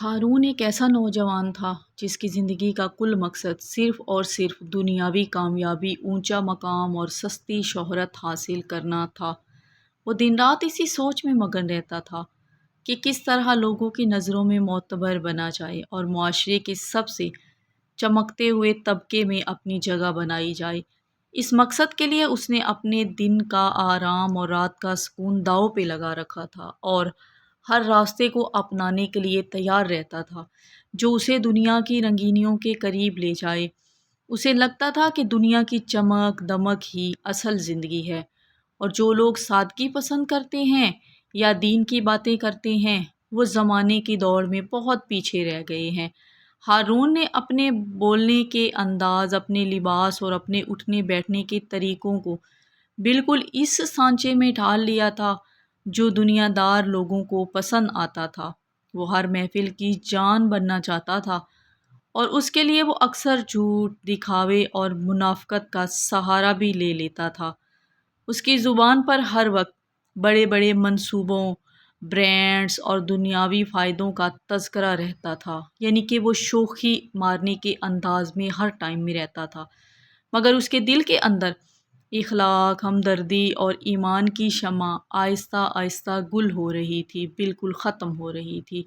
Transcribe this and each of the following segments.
ہارون ایک ایسا نوجوان تھا جس کی زندگی کا کل مقصد صرف اور صرف دنیاوی کامیابی، اونچا مقام اور سستی شہرت حاصل کرنا تھا۔ وہ دن رات اسی سوچ میں مگن رہتا تھا کہ کس طرح لوگوں کی نظروں میں معتبر بنا جائے اور معاشرے کے سب سے چمکتے ہوئے طبقے میں اپنی جگہ بنائی جائے۔ اس مقصد کے لیے اس نے اپنے دن کا آرام اور رات کا سکون داؤ پہ لگا رکھا تھا اور ہر راستے کو اپنانے کے لیے تیار رہتا تھا جو اسے دنیا کی رنگینیوں کے قریب لے جائے۔ اسے لگتا تھا کہ دنیا کی چمک دمک ہی اصل زندگی ہے، اور جو لوگ سادگی پسند کرتے ہیں یا دین کی باتیں کرتے ہیں وہ زمانے کی دوڑ میں بہت پیچھے رہ گئے ہیں۔ ہارون نے اپنے بولنے کے انداز، اپنے لباس اور اپنے اٹھنے بیٹھنے کے طریقوں کو بالکل اس سانچے میں ڈھال لیا تھا جو دنیا دار لوگوں کو پسند آتا تھا۔ وہ ہر محفل کی جان بننا چاہتا تھا، اور اس کے لیے وہ اکثر جھوٹ، دکھاوے اور منافقت کا سہارا بھی لے لیتا تھا۔ اس کی زبان پر ہر وقت بڑے بڑے منصوبوں، برانڈز اور دنیاوی فائدوں کا تذکرہ رہتا تھا، یعنی کہ وہ شوخی مارنے کے انداز میں ہر ٹائم میں رہتا تھا، مگر اس کے دل کے اندر اخلاق، ہمدردی اور ایمان کی شمع آہستہ آہستہ گل ہو رہی تھی، بالکل ختم ہو رہی تھی۔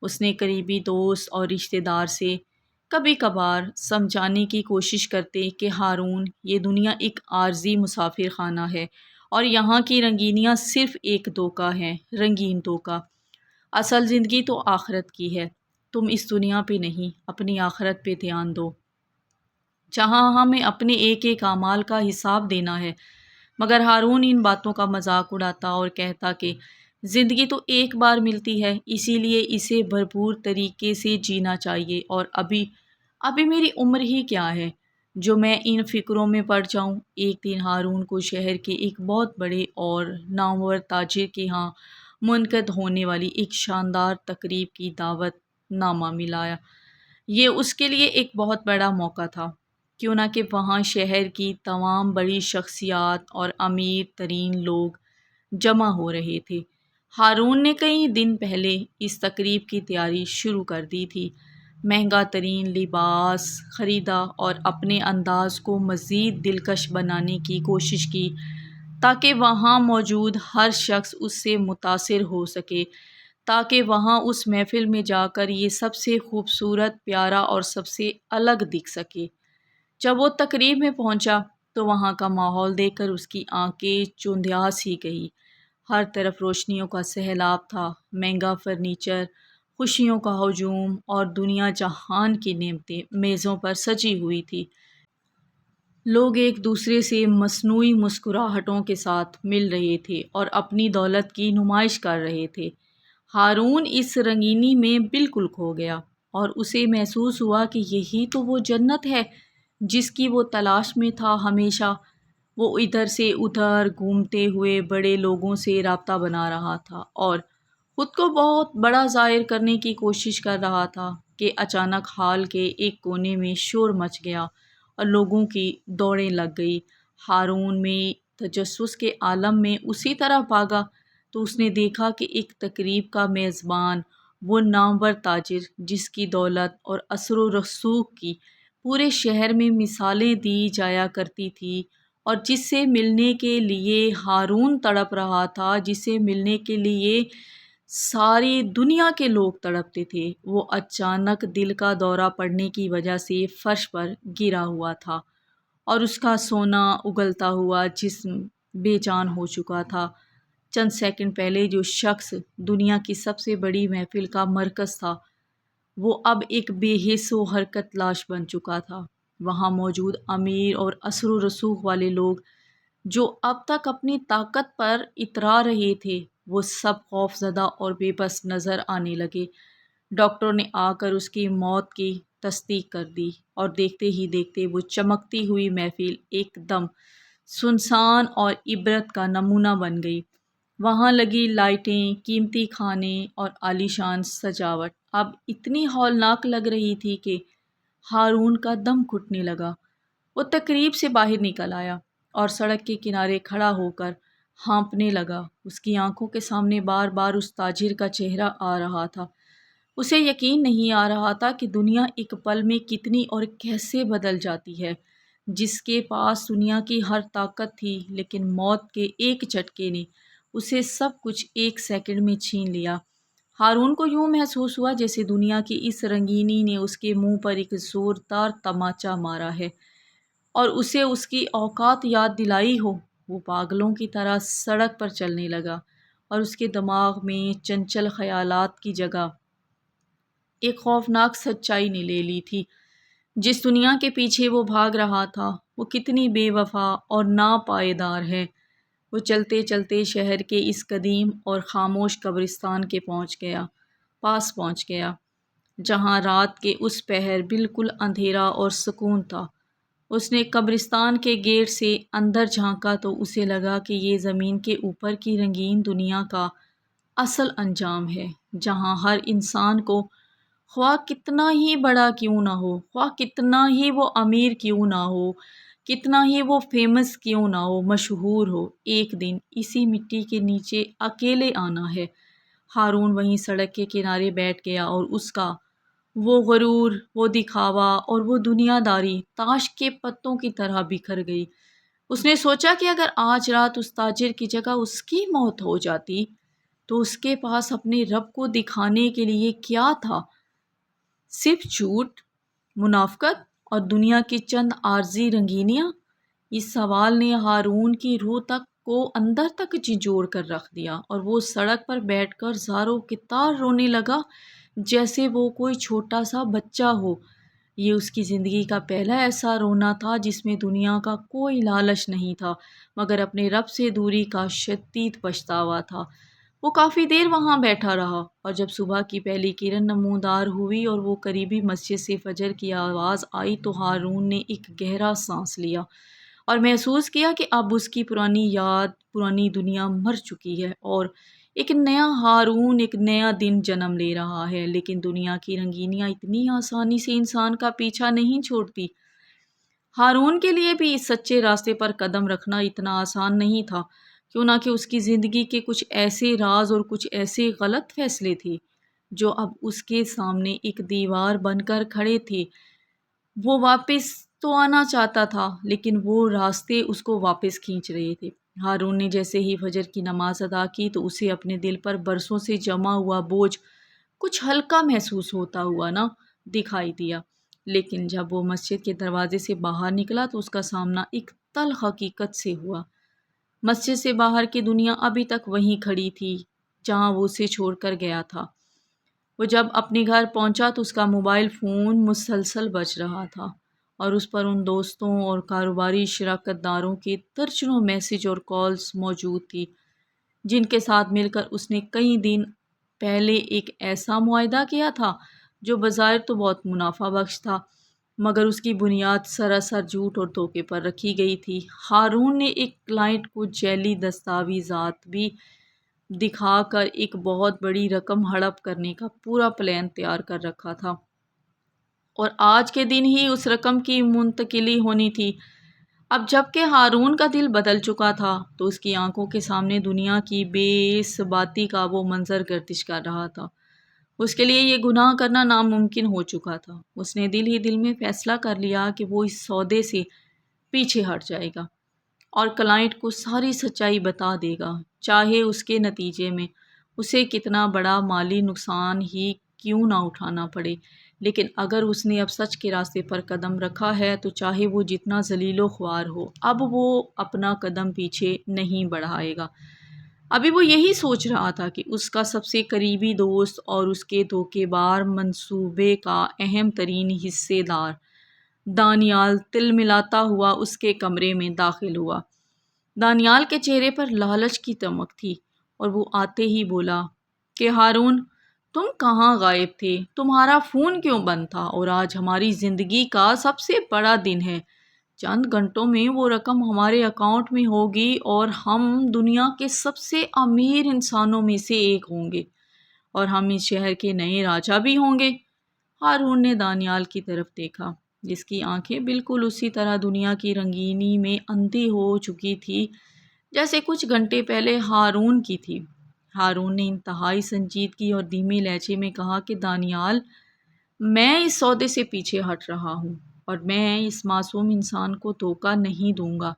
اس نے قریبی دوست اور رشتہ دار سے کبھی کبھار سمجھانے کی کوشش کرتے کہ ہارون، یہ دنیا ایک عارضی مسافر خانہ ہے اور یہاں کی رنگینیاں صرف ایک دھوکہ ہے، رنگین دھوکہ۔ اصل زندگی تو آخرت کی ہے، تم اس دنیا پہ نہیں، اپنی آخرت پہ دھیان دو، جہاں ہمیں اپنے ایک ایک اعمال کا حساب دینا ہے۔ مگر ہارون ان باتوں کا مذاق اڑاتا اور کہتا کہ زندگی تو ایک بار ملتی ہے، اسی لیے اسے بھرپور طریقے سے جینا چاہیے، اور ابھی میری عمر ہی کیا ہے جو میں ان فکروں میں پڑ جاؤں۔ ایک دن ہارون کو شہر کے ایک بہت بڑے اور نامور تاجر کے ہاں منعقد ہونے والی ایک شاندار تقریب کی دعوت نامہ ملا۔ یہ اس کے لیے ایک بہت بڑا موقع تھا، کیوں نہ کہ وہاں شہر کی تمام بڑی شخصیات اور امیر ترین لوگ جمع ہو رہے تھے۔ ہارون نے کئی دن پہلے اس تقریب کی تیاری شروع کر دی تھی، مہنگا ترین لباس خریدا اور اپنے انداز کو مزید دلکش بنانے کی کوشش کی تاکہ وہاں موجود ہر شخص اس سے متاثر ہو سکے، تاکہ وہاں اس محفل میں جا کر یہ سب سے خوبصورت، پیارا اور سب سے الگ دکھ سکے۔ جب وہ تقریب میں پہنچا تو وہاں کا ماحول دیکھ کر اس کی آنکھیں چوندھیاس ہی گئی۔ ہر طرف روشنیوں کا سیلاب تھا، مہنگا فرنیچر، خوشیوں کا ہجوم اور دنیا جہان کی نعمتیں میزوں پر سجی ہوئی تھی۔ لوگ ایک دوسرے سے مصنوعی مسکراہٹوں کے ساتھ مل رہے تھے اور اپنی دولت کی نمائش کر رہے تھے۔ ہارون اس رنگینی میں بالکل کھو گیا، اور اسے محسوس ہوا کہ یہی تو وہ جنت ہے جس کی وہ تلاش میں تھا ہمیشہ۔ وہ ادھر سے ادھر گھومتے ہوئے بڑے لوگوں سے رابطہ بنا رہا تھا اور خود کو بہت بڑا ظاہر کرنے کی کوشش کر رہا تھا کہ اچانک ہال کے ایک کونے میں شور مچ گیا اور لوگوں کی دوڑیں لگ گئی۔ ہارون میں تجسس کے عالم میں اسی طرح بھاگا تو اس نے دیکھا کہ ایک تقریب کا میزبان، وہ نامور تاجر جس کی دولت اور اثر و رسوخ کی پورے شہر میں مثالیں دی جایا کرتی تھی، اور جس سے ملنے کے لیے ہارون تڑپ رہا تھا، جسے ملنے کے لیے ساری دنیا کے لوگ تڑپتے تھے، وہ اچانک دل کا دورہ پڑنے کی وجہ سے فرش پر گرا ہوا تھا، اور اس کا سونا اگلتا ہوا جسم بے جان ہو چکا تھا۔ چند سیکنڈ پہلے جو شخص دنیا کی سب سے بڑی محفل کا مرکز تھا، وہ اب ایک بے حس و حرکت لاش بن چکا تھا۔ وہاں موجود امیر اور اثر و رسوخ والے لوگ جو اب تک اپنی طاقت پر اترا رہے تھے، وہ سب خوف زدہ اور بے بس نظر آنے لگے۔ ڈاکٹر نے آ کر اس کی موت کی تصدیق کر دی، اور دیکھتے ہی دیکھتے وہ چمکتی ہوئی محفل ایک دم سنسان اور عبرت کا نمونہ بن گئی۔ وہاں لگی لائٹیں، قیمتی کھانے اور عالیشان سجاوٹ اب اتنی ہولناک لگ رہی تھی کہ ہارون کا دم گھٹنے لگا۔ وہ تقریب سے باہر نکل آیا اور سڑک کے کنارے کھڑا ہو کر ہانپنے لگا۔ اس کی آنکھوں کے سامنے بار بار اس تاجر کا چہرہ آ رہا تھا اسے یقین نہیں آ رہا تھا کہ دنیا ایک پل میں کتنی اور کیسے بدل جاتی ہے۔ جس کے پاس دنیا کی ہر طاقت تھی، لیکن موت کے ایک جھٹکے نے اسے سب کچھ ایک سیکنڈ میں چھین لیا۔ ہارون کو یوں محسوس ہوا جیسے دنیا کی اس رنگینی نے اس کے منہ پر ایک زوردار تماچا مارا ہے اور اسے اس کی اوقات یاد دلائی ہو۔ وہ پاگلوں کی طرح سڑک پر چلنے لگا اور اس کے دماغ میں چنچل خیالات کی جگہ ایک خوفناک سچائی نے لے لی تھی۔ جس دنیا کے پیچھے وہ بھاگ رہا تھا وہ کتنی بے وفا اور ناپائیدار ہے۔ وہ چلتے چلتے شہر کے اس قدیم اور خاموش قبرستان کے پاس پہنچ گیا، جہاں رات کے اس پہر بالکل اندھیرا اور سکون تھا۔ اس نے قبرستان کے گیٹ سے اندر جھانکا تو اسے لگا کہ یہ زمین کے اوپر کی رنگین دنیا کا اصل انجام ہے، جہاں ہر انسان کو خواہ کتنا ہی بڑا کیوں نہ ہو، خواہ کتنا ہی وہ امیر کیوں نہ ہو، کتنا ہی وہ فیمس کیوں نہ ہو، مشہور ہو، ایک دن اسی مٹی کے نیچے اکیلے آنا ہے۔ ہارون وہیں سڑک کے کنارے بیٹھ گیا اور اس کا وہ غرور، وہ دکھاوا اور وہ دنیا داری تاش کے پتوں کی طرح بکھر گئی۔ اس نے سوچا کہ اگر آج رات اس تاجر کی جگہ اس کی موت ہو جاتی تو اس کے پاس اپنے رب کو دکھانے کے لیے کیا تھا؟ صرف جھوٹ، منافقت اور دنیا کی چند عارضی رنگینیاں؟ اس سوال نے ہارون کی روح کو اندر تک جھنجھوڑ کر رکھ دیا اور وہ سڑک پر بیٹھ کر زاروں کی طرح رونے لگا جیسے وہ کوئی چھوٹا سا بچہ ہو۔ یہ اس کی زندگی کا پہلا ایسا رونا تھا جس میں دنیا کا کوئی لالچ نہیں تھا مگر اپنے رب سے دوری کا شدید پچھتاوا تھا۔ وہ کافی دیر وہاں بیٹھا رہا اور جب صبح کی پہلی کرن نمودار ہوئی اور وہ قریبی مسجد سے فجر کی آواز آئی تو ہارون نے ایک گہرا سانس لیا اور محسوس کیا کہ اب اس کی پرانی یاد، پرانی دنیا مر چکی ہے اور ایک نیا ہارون، ایک نیا دن جنم لے رہا ہے۔ لیکن دنیا کی رنگینیاں اتنی آسانی سے انسان کا پیچھا نہیں چھوڑتی۔ ہارون کے لیے بھی اس سچے راستے پر قدم رکھنا اتنا آسان نہیں تھا، کیوں نہ کہ اس کی زندگی کے کچھ ایسے راز اور کچھ ایسے غلط فیصلے تھے جو اب اس کے سامنے ایک دیوار بن کر کھڑے تھے۔ وہ واپس تو آنا چاہتا تھا لیکن وہ راستے اس کو واپس کھینچ رہے تھے۔ ہارون نے جیسے ہی فجر کی نماز ادا کی تو اسے اپنے دل پر برسوں سے جمع ہوا بوجھ کچھ ہلکا محسوس ہوتا ہوا نہ دکھائی دیا۔ لیکن جب وہ مسجد کے دروازے سے باہر نکلا تو اس کا سامنا ایک تلخ حقیقت سے ہوا۔ مسجد سے باہر کی دنیا ابھی تک وہیں کھڑی تھی جہاں وہ اسے چھوڑ کر گیا تھا۔ وہ جب اپنے گھر پہنچا تو اس کا موبائل فون مسلسل بج رہا تھا اور اس پر ان دوستوں اور کاروباری شراکت داروں کے درجنوں میسج اور کالز موجود تھی جن کے ساتھ مل کر اس نے کئی دن پہلے ایک ایسا معاہدہ کیا تھا جو بظاہر تو بہت منافع بخش تھا مگر اس کی بنیاد سراسر جھوٹ اور دھوکے پر رکھی گئی تھی۔ ہارون نے ایک کلائنٹ کو جعلی دستاویزات بھی دکھا کر ایک بہت بڑی رقم ہڑپ کرنے کا پورا پلان تیار کر رکھا تھا اور آج کے دن ہی اس رقم کی منتقلی ہونی تھی۔ اب جب کہ ہارون کا دل بدل چکا تھا تو اس کی آنکھوں کے سامنے دنیا کی بے ثباتی کا وہ منظر گردش کر رہا تھا۔ اس کے لیے یہ گناہ کرنا ناممکن ہو چکا تھا۔ اس نے دل ہی دل میں فیصلہ کر لیا کہ وہ اس سودے سے پیچھے ہٹ جائے گا اور کلائنٹ کو ساری سچائی بتا دے گا، چاہے اس کے نتیجے میں اسے کتنا بڑا مالی نقصان ہی کیوں نہ اٹھانا پڑے۔ لیکن اگر اس نے اب سچ کے راستے پر قدم رکھا ہے تو چاہے وہ جتنا ذلیل و خوار ہو، اب وہ اپنا قدم پیچھے نہیں بڑھائے گا۔ ابھی وہ یہی سوچ رہا تھا کہ اس کا سب سے قریبی دوست اور اس کے دھوکے بار منصوبے کا اہم ترین حصے دار دانیال تل ملاتا ہوا اس کے کمرے میں داخل ہوا۔ دانیال کے چہرے پر لالچ کی چمک تھی اور وہ آتے ہی بولا کہ ہارون، تم کہاں غائب تھے؟ تمہارا فون کیوں بند تھا؟ اور آج ہماری زندگی کا سب سے بڑا دن ہے۔ چند گھنٹوں میں وہ رقم ہمارے اکاؤنٹ میں ہوگی اور ہم دنیا کے سب سے امیر انسانوں میں سے ایک ہوں گے اور ہم اس شہر کے نئے راجا بھی ہوں گے۔ ہارون نے دانیال کی طرف دیکھا جس کی آنکھیں بالکل اسی طرح دنیا کی رنگینی میں اندھی ہو چکی تھی جیسے کچھ گھنٹے پہلے ہارون کی تھی۔ ہارون نے انتہائی سنجیدگی اور دھیمے لہجے میں کہا کہ دانیال، میں اس سودے سے پیچھے ہٹ رہا ہوں اور میں اس معصوم انسان کو دھوکہ نہیں دوں گا،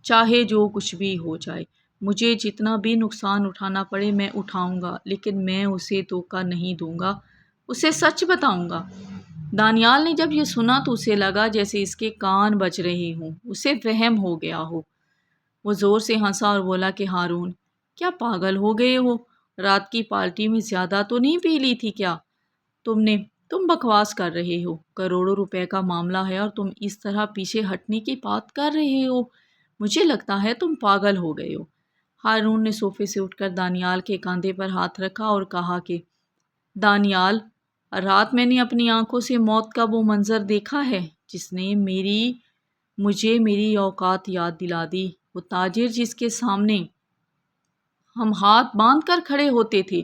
چاہے جو کچھ بھی ہو جائے۔ مجھے جتنا بھی نقصان اٹھانا پڑے میں اٹھاؤں گا، لیکن میں اسے دھوکہ نہیں دوں گا، اسے سچ بتاؤں گا۔ دانیال نے جب یہ سنا تو اسے لگا جیسے اس کے کان بج رہے ہوں، اسے وہم ہو گیا ہو۔ وہ زور سے ہنسا اور بولا کہ ہارون، کیا پاگل ہو گئے ہو؟ رات کی پارٹی میں زیادہ تو نہیں پی لی تھی کیا تم بکواس کر رہے ہو، کروڑوں روپے کا معاملہ ہے اور تم اس طرح پیچھے ہٹنے کی بات کر رہے ہو، مجھے لگتا ہے تم پاگل ہو گئے ہو۔ ہارون نے صوفے سے اٹھ کر دانیال کے کاندھے پر ہاتھ رکھا اور کہا کہ دانیال، رات میں نے اپنی آنکھوں سے موت کا وہ منظر دیکھا ہے جس نے مجھے میری اوقات یاد دلا دی۔ وہ تاجر جس کے سامنے ہم ہاتھ باندھ کر کھڑے ہوتے تھے،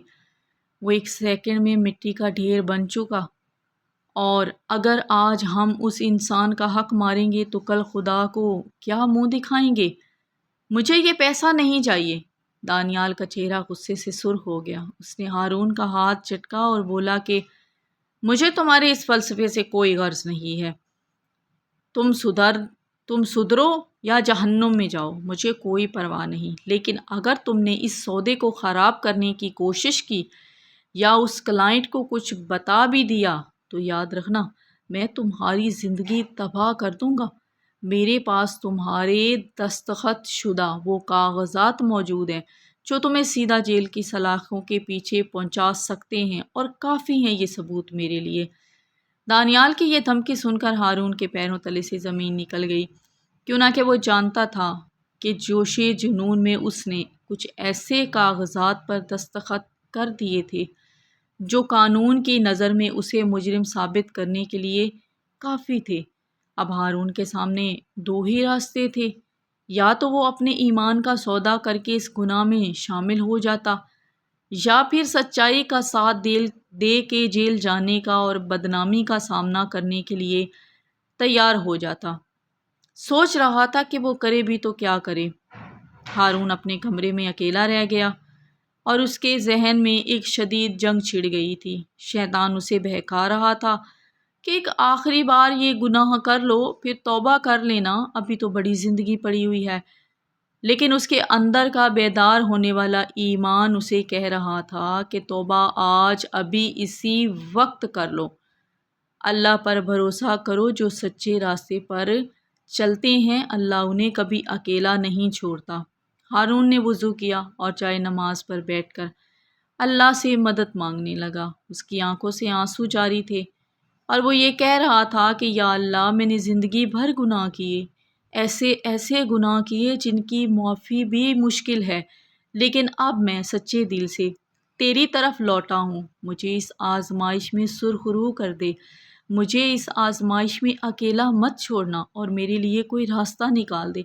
وہ ایک سیکنڈ میں مٹی کا ڈھیر بن چکا، اور اگر آج ہم اس انسان کا حق ماریں گے تو کل خدا کو کیا منہ دکھائیں گے؟ مجھے یہ پیسہ نہیں چاہیے۔ دانیال کا چہرہ غصے سے سرخ ہو گیا۔ اس نے ہارون کا ہاتھ چٹکا اور بولا کہ مجھے تمہارے اس فلسفے سے کوئی غرض نہیں ہے۔ تم سدھرو یا جہنم میں جاؤ، مجھے کوئی پرواہ نہیں، لیکن اگر تم نے اس سودے کو خراب کرنے کی کوشش کی یا اس کلائنٹ کو کچھ بتا بھی دیا تو یاد رکھنا میں تمہاری زندگی تباہ کر دوں گا۔ میرے پاس تمہارے دستخط شدہ وہ کاغذات موجود ہیں جو تمہیں سیدھا جیل کی سلاخوں کے پیچھے پہنچا سکتے ہیں، اور کافی ہیں یہ ثبوت میرے لیے۔ دانیال کی یہ دھمکی سن کر ہارون کے پیروں تلے سے زمین نکل گئی، کیوں نہ کہ وہ جانتا تھا کہ جوش جنون میں اس نے کچھ ایسے کاغذات پر دستخط کر دیے تھے جو قانون کی نظر میں اسے مجرم ثابت کرنے کے لیے کافی تھے۔ اب ہارون کے سامنے دو ہی راستے تھے، یا تو وہ اپنے ایمان کا سودا کر کے اس گناہ میں شامل ہو جاتا، یا پھر سچائی کا ساتھ دے کے جیل جانے کا اور بدنامی کا سامنا کرنے کے لیے تیار ہو جاتا۔ سوچ رہا تھا کہ وہ کرے بھی تو کیا کرے۔ ہارون اپنے کمرے میں اکیلا رہ گیا اور اس کے ذہن میں ایک شدید جنگ چھڑ گئی تھی۔ شیطان اسے بہکا رہا تھا کہ ایک آخری بار یہ گناہ کر لو، پھر توبہ کر لینا، ابھی تو بڑی زندگی پڑی ہوئی ہے۔ لیکن اس کے اندر کا بیدار ہونے والا ایمان اسے کہہ رہا تھا کہ توبہ آج، ابھی، اسی وقت کر لو۔ اللہ پر بھروسہ کرو، جو سچے راستے پر چلتے ہیں اللہ انہیں کبھی اکیلا نہیں چھوڑتا۔ ہارون نے وضو کیا اور جائے نماز پر بیٹھ کر اللہ سے مدد مانگنے لگا۔ اس کی آنکھوں سے آنسو جاری تھے اور وہ یہ کہہ رہا تھا کہ یا اللہ، میں نے زندگی بھر گناہ کیے، ایسے گناہ کیے جن کی معافی بھی مشکل ہے، لیکن اب میں سچے دل سے تیری طرف لوٹا ہوں۔ مجھے اس آزمائش میں سرخرو کر دے، مجھے اس آزمائش میں اکیلا مت چھوڑنا اور میرے لیے کوئی راستہ نکال دے۔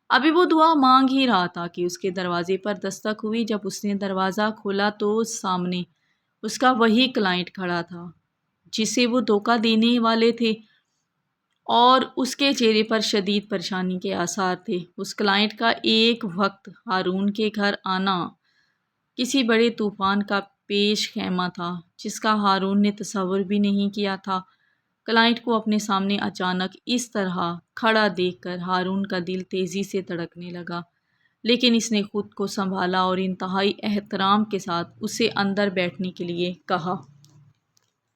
ابھی وہ دعا مانگ ہی رہا تھا کہ اس کے دروازے پر دستک ہوئی۔ جب اس نے دروازہ کھولا تو سامنے اس کا وہی کلائنٹ کھڑا تھا جسے وہ دھوکہ دینے والے تھے، اور اس کے چہرے پر شدید پریشانی کے آثار تھے۔ اس کلائنٹ کا ایک وقت ہارون کے گھر آنا کسی بڑے طوفان کا پیش خیمہ تھا جس کا ہارون نے تصور بھی نہیں کیا تھا۔ کلائنٹ کو اپنے سامنے اچانک اس طرح کھڑا دیکھ کر ہارون کا دل تیزی سے دھڑکنے لگا، لیکن اس نے خود کو سنبھالا اور انتہائی احترام کے ساتھ اسے اندر بیٹھنے کے لیے کہا۔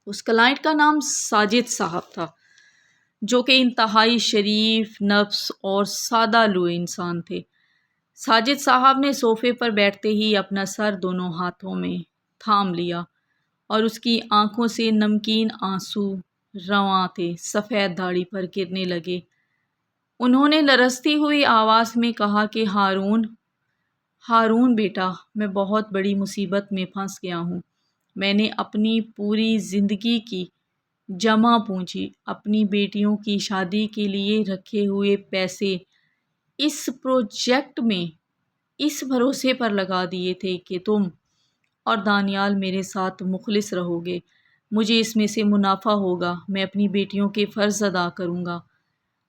اس کلائنٹ کا نام ساجد صاحب تھا، جو کہ انتہائی شریف نفس اور سادہ لوح انسان تھے۔ ساجد صاحب نے صوفے پر بیٹھتے ہی اپنا سر دونوں ہاتھوں میں تھام لیا اور اس کی آنکھوں سے نمکین آنسو رواں تھے، سفید داڑھی پر گرنے لگے۔ انہوں نے لرزتی ہوئی آواز میں کہا کہ ہارون بیٹا، میں بہت بڑی مصیبت میں پھنس گیا ہوں۔ میں نے اپنی پوری زندگی کی جمع پونجی، اپنی بیٹیوں کی شادی کے لیے رکھے ہوئے پیسے اس پروجیکٹ میں اس بھروسے پر لگا دیے تھے کہ تم اور دانیال میرے ساتھ مخلص رہو گے، مجھے اس میں سے منافع ہوگا، میں اپنی بیٹیوں کے فرض ادا کروں گا۔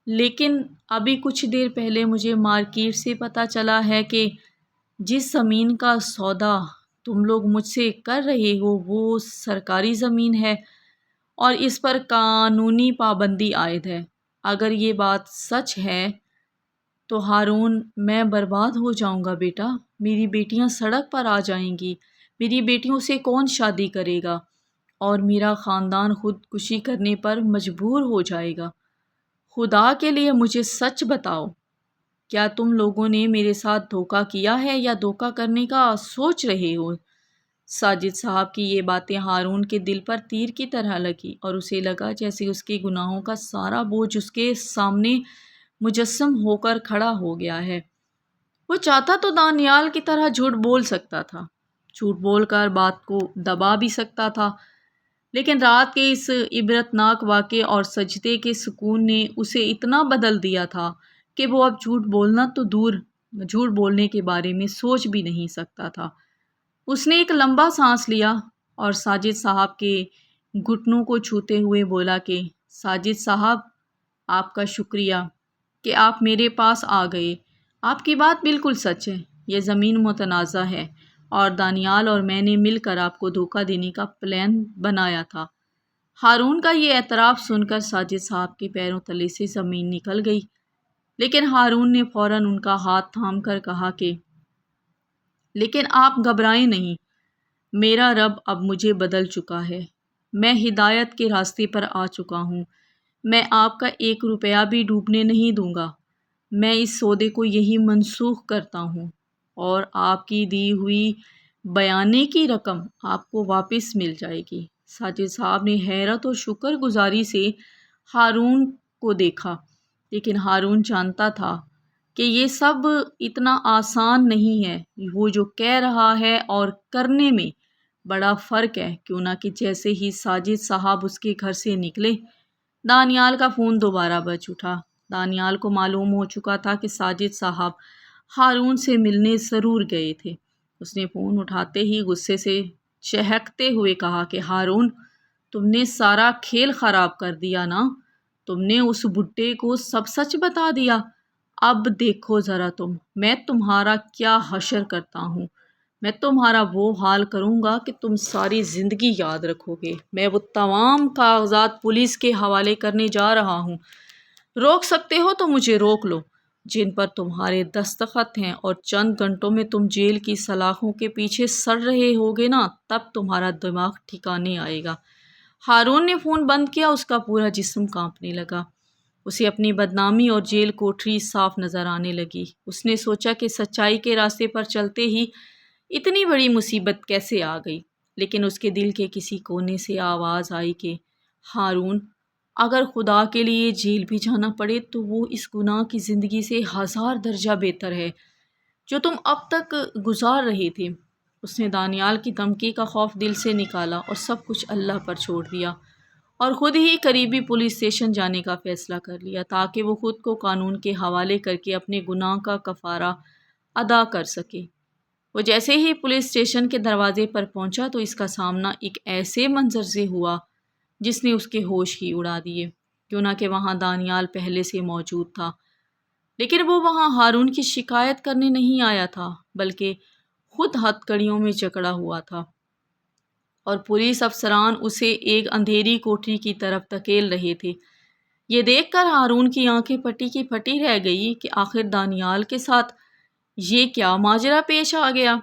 لیکن ابھی کچھ دیر پہلے مجھے مارکیٹ سے پتہ چلا ہے کہ جس زمین کا سودا تم لوگ مجھ سے کر رہے ہو وہ سرکاری زمین ہے اور اس پر قانونی پابندی عائد ہے۔ اگر یہ بات سچ ہے تو ہارون میں برباد ہو جاؤں گا بیٹا، میری بیٹیاں سڑک پر آ جائیں گی، میری بیٹیوں سے کون شادی کرے گا اور میرا خاندان خودکشی کرنے پر مجبور ہو جائے گا۔ خدا کے لیے مجھے سچ بتاؤ، کیا تم لوگوں نے میرے ساتھ دھوکہ کیا ہے یا دھوکہ کرنے کا سوچ رہے ہو؟ ساجد صاحب کی یہ باتیں ہارون کے دل پر تیر کی طرح لگی اور اسے لگا جیسے اس کے گناہوں کا سارا بوجھ اس کے سامنے مجسم ہو کر کھڑا ہو گیا ہے۔ وہ چاہتا تو دانیال کی طرح جھوٹ بول سکتا تھا، جھوٹ بول کر بات کو دبا بھی سکتا تھا، لیکن رات کے اس عبرتناک واقعے اور سجدے کے سکون نے اسے اتنا بدل دیا تھا کہ وہ اب جھوٹ بولنا تو دور، جھوٹ بولنے کے بارے میں سوچ بھی نہیں سکتا تھا۔ اس نے ایک لمبا سانس لیا اور ساجد صاحب کے گھٹنوں کو چھوتے ہوئے بولا کہ ساجد صاحب، آپ کا شکریہ کہ آپ میرے پاس آ گئے۔ آپ کی بات بالکل سچ ہے، یہ زمین متنازع ہے اور دانیال اور میں نے مل کر آپ کو دھوکہ دینے کا پلان بنایا تھا۔ ہارون کا یہ اعتراف سن کر ساجد صاحب کے پیروں تلے سے زمین نکل گئی، لیکن ہارون نے فوراً ان کا ہاتھ تھام کر کہا کہ لیکن آپ گھبرائیں نہیں، میرا رب اب مجھے بدل چکا ہے، میں ہدایت کے راستے پر آ چکا ہوں، میں آپ کا 1 روپیہ بھی ڈوبنے نہیں دوں گا، میں اس سودے کو یہی منسوخ کرتا ہوں اور آپ کی دی ہوئی بیانے کی رقم آپ کو واپس مل جائے گی۔ ساجد صاحب نے حیرت اور شکر گزاری سے ہارون کو دیکھا، لیکن ہارون جانتا تھا کہ یہ سب اتنا آسان نہیں ہے، وہ جو کہہ رہا ہے اور کرنے میں بڑا فرق ہے۔ کیوں نہ کہ جیسے ہی ساجد صاحب اس کے گھر سے نکلے، دانیال کا فون دوبارہ بج اٹھا۔ دانیال کو معلوم ہو چکا تھا کہ ساجد صاحب ہارون سے ملنے ضرور گئے تھے۔ اس نے فون اٹھاتے ہی غصے سے چہکتے ہوئے کہا کہ ہارون، تم نے سارا کھیل خراب کر دیا نا، تم نے اس بڈھے کو سب سچ بتا دیا۔ اب دیکھو ذرا میں تمہارا کیا حشر کرتا ہوں، میں تمہارا وہ حال کروں گا کہ تم ساری زندگی یاد رکھو گے۔ میں وہ تمام کاغذات پولیس کے حوالے کرنے جا رہا ہوں، روک سکتے ہو تو مجھے روک لو، جن پر تمہارے دستخط ہیں، اور چند گھنٹوں میں تم جیل کی سلاخوں کے پیچھے سڑ رہے ہوگے نا، تب تمہارا دماغ ٹھکانے آئے گا۔ ہارون نے فون بند کیا، اس کا پورا جسم کانپنے لگا، اسے اپنی بدنامی اور جیل کوٹری صاف نظر آنے لگی۔ اس نے سوچا کہ سچائی کے راستے پر چلتے ہی اتنی بڑی مصیبت کیسے آ گئی، لیکن اس کے دل کے کسی کونے سے آواز آئی کہ ہارون، اگر خدا کے لیے جیل بھی جانا پڑے تو وہ اس گناہ کی زندگی سے 1000 درجہ بہتر ہے جو تم اب تک گزار رہے تھے۔ اس نے دانیال کی دھمکی کا خوف دل سے نکالا اور سب کچھ اللہ پر چھوڑ دیا، اور خود ہی قریبی پولیس اسٹیشن جانے کا فیصلہ کر لیا تاکہ وہ خود کو قانون کے حوالے کر کے اپنے گناہ کا کفارہ ادا کر سکے۔ وہ جیسے ہی پولیس اسٹیشن کے دروازے پر پہنچا تو اس کا سامنا ایک ایسے منظر سے ہوا جس نے اس کے ہوش ہی اڑا دیے۔ کیوں نہ کہ وہاں دانیال پہلے سے موجود تھا، لیکن وہ وہاں ہارون کی شکایت کرنے نہیں آیا تھا، بلکہ خود ہتھ کڑیوں میں جکڑا ہوا تھا، اور پولیس افسران اسے ایک اندھیری کوٹری کی طرف دھکیل رہے تھے۔ یہ دیکھ کر ہارون کی آنکھیں پھٹی کی پھٹی رہ گئی کہ آخر دانیال کے ساتھ یہ کیا ماجرا پیش آ گیا۔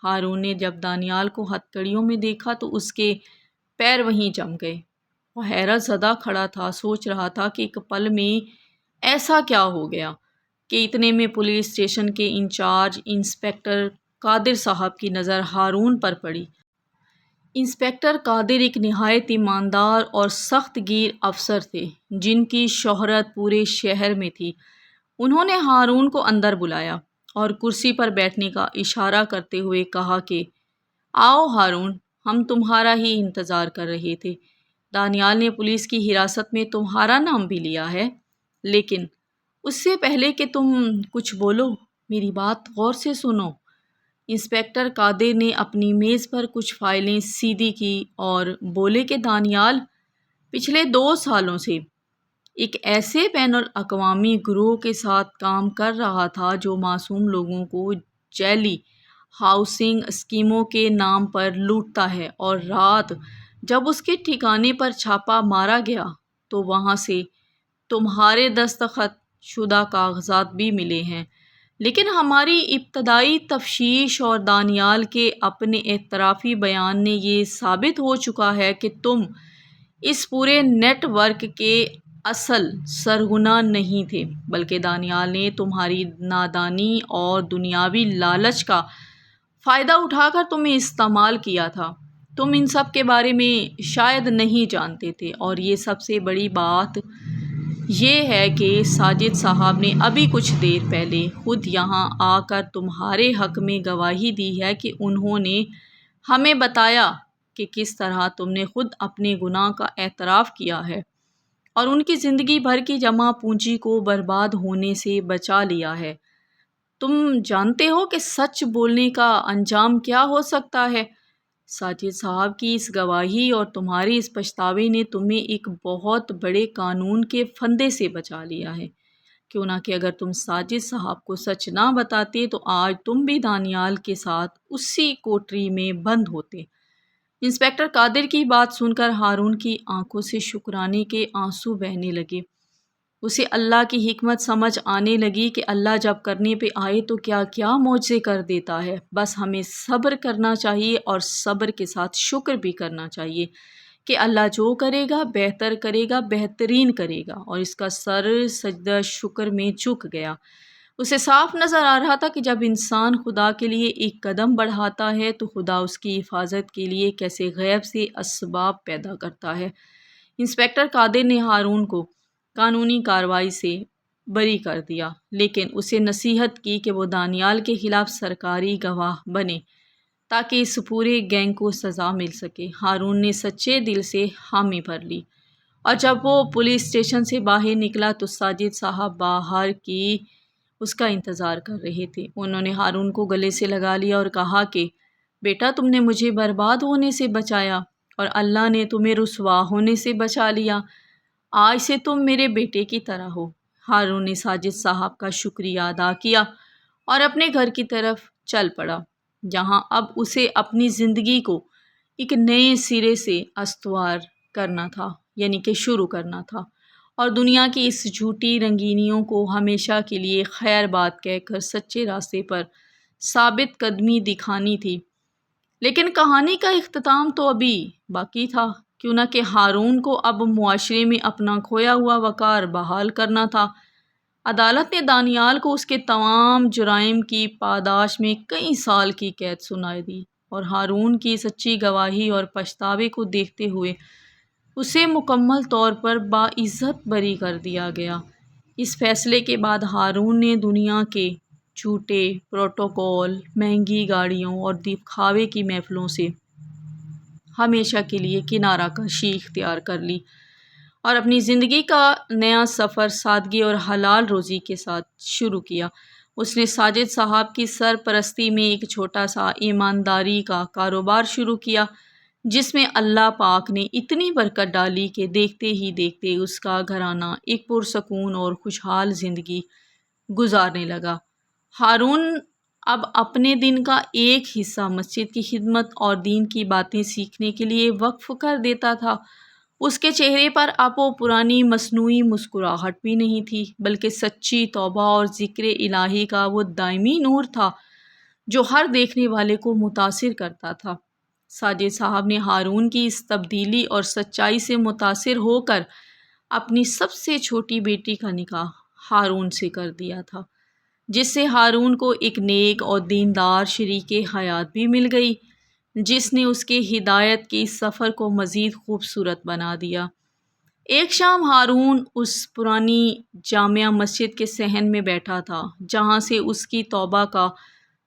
ہارون نے جب دانیال کو ہتھ کڑیوں میں دیکھا تو اس کے پیر وہیں جم گئے۔ وہ حیرت زدہ کھڑا تھا، سوچ رہا تھا کہ ایک پل میں ایسا کیا ہو گیا کہ اتنے میں پولیس اسٹیشن کے انچارج انسپکٹر قادر صاحب کی نظر ہارون پر پڑی۔ انسپکٹر قادر ایک نہایت ایماندار اور سخت گیر افسر تھے جن کی شہرت پورے شہر میں تھی۔ انہوں نے ہارون کو اندر بلایا اور کرسی پر بیٹھنے کا اشارہ کرتے ہوئے کہا کہ آؤ ہارون، ہم تمہارا ہی انتظار کر رہے تھے۔ دانیال نے پولیس کی حراست میں تمہارا نام بھی لیا ہے، لیکن اس سے پہلے کہ تم کچھ بولو میری بات غور سے سنو۔ انسپکٹر قادر نے اپنی میز پر کچھ فائلیں سیدھی کی اور بولے کہ دانیال پچھلے 2 سالوں سے ایک ایسے بین الاقوامی گروہ کے ساتھ کام کر رہا تھا جو معصوم لوگوں کو جعلی ہاؤسنگ اسکیموں کے نام پر لوٹتا ہے، اور رات جب اس کے ٹھکانے پر چھاپا مارا گیا تو وہاں سے تمہارے دستخط شدہ کاغذات بھی ملے ہیں۔ لیکن ہماری ابتدائی تفتیش اور دانیال کے اپنے اعترافی بیان نے یہ ثابت ہو چکا ہے کہ تم اس پورے نیٹ ورک کے اصل سرغنہ نہیں تھے، بلکہ دانیال نے تمہاری نادانی اور دنیاوی لالچ کا فائدہ اٹھا کر تمہیں استعمال کیا تھا۔ تم ان سب کے بارے میں شاید نہیں جانتے تھے، اور یہ سب سے بڑی بات یہ ہے کہ ساجد صاحب نے ابھی کچھ دیر پہلے خود یہاں آ کر تمہارے حق میں گواہی دی ہے کہ انہوں نے ہمیں بتایا کہ کس طرح تم نے خود اپنے گناہ کا اعتراف کیا ہے اور ان کی زندگی بھر کی جمع پونجی کو برباد ہونے سے بچا لیا ہے۔ تم جانتے ہو کہ سچ بولنے کا انجام کیا ہو سکتا ہے؟ ساجد صاحب کی اس گواہی اور تمہارے اس پچھتاوے نے تمہیں ایک بہت بڑے قانون کے پھندے سے بچا لیا ہے۔ کیوں نہ کہ اگر تم ساجد صاحب کو سچ نہ بتاتے تو آج تم بھی دانیال کے ساتھ اسی کوٹری میں بند ہوتے۔ انسپکٹر قادر کی بات سن کر ہارون کی آنکھوں سے شکرانے کے آنسو بہنے لگے۔ اسے اللہ کی حکمت سمجھ آنے لگی کہ اللہ جب کرنے پہ آئے تو کیا کیا معجزے کر دیتا ہے۔ بس ہمیں صبر کرنا چاہیے، اور صبر کے ساتھ شکر بھی کرنا چاہیے کہ اللہ جو کرے گا بہتر کرے گا، بہترین کرے گا۔ اور اس کا سر سجدہ شکر میں جھک گیا۔ اسے صاف نظر آ رہا تھا کہ جب انسان خدا کے لیے ایک قدم بڑھاتا ہے تو خدا اس کی حفاظت کے لیے کیسے غیب سے اسباب پیدا کرتا ہے۔ انسپکٹر قادر نے ہارون کو قانونی کارروائی سے بری کر دیا، لیکن اسے نصیحت کی کہ وہ دانیال کے خلاف سرکاری گواہ بنے تاکہ اس پورے گینگ کو سزا مل سکے۔ ہارون نے سچے دل سے حامی بھر لی، اور جب وہ پولیس اسٹیشن سے باہر نکلا تو ساجد صاحب باہر کی اس کا انتظار کر رہے تھے۔ انہوں نے ہارون کو گلے سے لگا لیا اور کہا کہ بیٹا، تم نے مجھے برباد ہونے سے بچایا اور اللہ نے تمہیں رسوا ہونے سے بچا لیا۔ آج سے تم میرے بیٹے کی طرح ہو۔ ہارون نے ساجد صاحب کا شکریہ ادا کیا اور اپنے گھر کی طرف چل پڑا، جہاں اب اسے اپنی زندگی کو ایک نئے سرے سے استوار کرنا تھا، یعنی کہ شروع کرنا تھا، اور دنیا کی اس جھوٹی رنگینیوں کو ہمیشہ کے لیے خیر بات کہہ کر سچے راستے پر ثابت قدمی دکھانی تھی۔ لیکن کہانی کا اختتام تو ابھی باقی تھا، کیوں نہ کہ ہارون کو اب معاشرے میں اپنا کھویا ہوا وقار بحال کرنا تھا۔ عدالت نے دانیال کو اس کے تمام جرائم کی پاداش میں کئی سال کی قید سنا دی، اور ہارون کی سچی گواہی اور پچھتاوے کو دیکھتے ہوئے اسے مکمل طور پر باعزت بری کر دیا گیا۔ اس فیصلے کے بعد ہارون نے دنیا کے جھوٹے پروٹوکول، مہنگی گاڑیوں اور دکھاوے کی محفلوں سے ہمیشہ کے لیے کنارہ کشی اختیار کر لی، اور اپنی زندگی کا نیا سفر سادگی اور حلال روزی کے ساتھ شروع کیا۔ اس نے ساجد صاحب کی سرپرستی میں ایک چھوٹا سا ایمانداری کا کاروبار شروع کیا، جس میں اللہ پاک نے اتنی برکت ڈالی کہ دیکھتے ہی دیکھتے اس کا گھرانہ ایک پرسکون اور خوشحال زندگی گزارنے لگا۔ ہارون اب اپنے دن کا ایک حصہ مسجد کی خدمت اور دین کی باتیں سیکھنے کے لیے وقف کر دیتا تھا۔ اس کے چہرے پر اب وہ پرانی مصنوعی مسکراہٹ بھی نہیں تھی، بلکہ سچی توبہ اور ذکر الہی کا وہ دائمی نور تھا جو ہر دیکھنے والے کو متاثر کرتا تھا۔ ساجد صاحب نے ہارون کی اس تبدیلی اور سچائی سے متاثر ہو کر اپنی سب سے چھوٹی بیٹی کا نکاح ہارون سے کر دیا تھا، جس سے ہارون کو ایک نیک اور دیندار شریک حیات بھی مل گئی، جس نے اس کے ہدایت کے سفر کو مزید خوبصورت بنا دیا۔ ایک شام ہارون اس پرانی جامع مسجد کے صحن میں بیٹھا تھا جہاں سے اس کی توبہ کا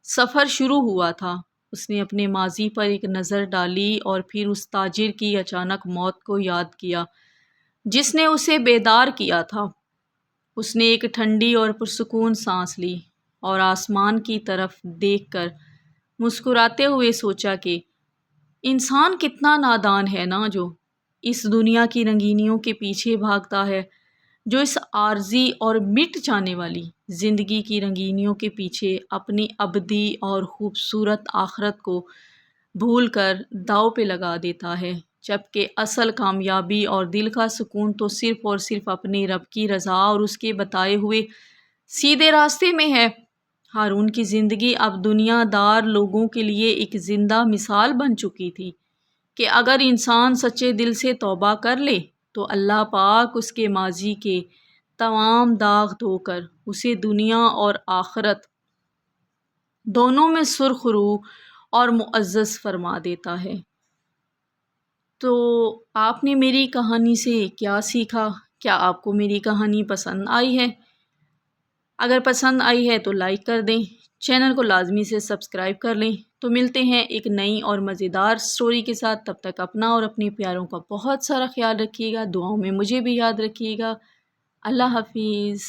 سفر شروع ہوا تھا۔ اس نے اپنے ماضی پر ایک نظر ڈالی اور پھر اس تاجر کی اچانک موت کو یاد کیا جس نے اسے بیدار کیا تھا۔ اس نے ایک ٹھنڈی اور پرسکون سانس لی اور آسمان کی طرف دیکھ کر مسکراتے ہوئے سوچا کہ انسان کتنا نادان ہے نا، جو اس دنیا کی رنگینیوں کے پیچھے بھاگتا ہے، جو اس عارضی اور مٹ جانے والی زندگی کی رنگینیوں کے پیچھے اپنی ابدی اور خوبصورت آخرت کو بھول کر داؤ پہ لگا دیتا ہے، جبکہ اصل کامیابی اور دل کا سکون تو صرف اور صرف اپنے رب کی رضا اور اس کے بتائے ہوئے سیدھے راستے میں ہے۔ ہارون کی زندگی اب دنیا دار لوگوں کے لیے ایک زندہ مثال بن چکی تھی کہ اگر انسان سچے دل سے توبہ کر لے تو اللہ پاک اس کے ماضی کے تمام داغ دھو کر اسے دنیا اور آخرت دونوں میں سرخ روح اور معزز فرما دیتا ہے۔ تو آپ نے میری کہانی سے کیا سیکھا؟ کیا آپ کو میری کہانی پسند آئی ہے؟ اگر پسند آئی ہے تو لائک کر دیں، چینل کو لازمی سے سبسکرائب کر لیں۔ تو ملتے ہیں ایک نئی اور مزیدار سٹوری کے ساتھ، تب تک اپنا اور اپنے پیاروں کا بہت سارا خیال رکھیے گا، دعاؤں میں مجھے بھی یاد رکھیے گا۔ اللہ حافظ۔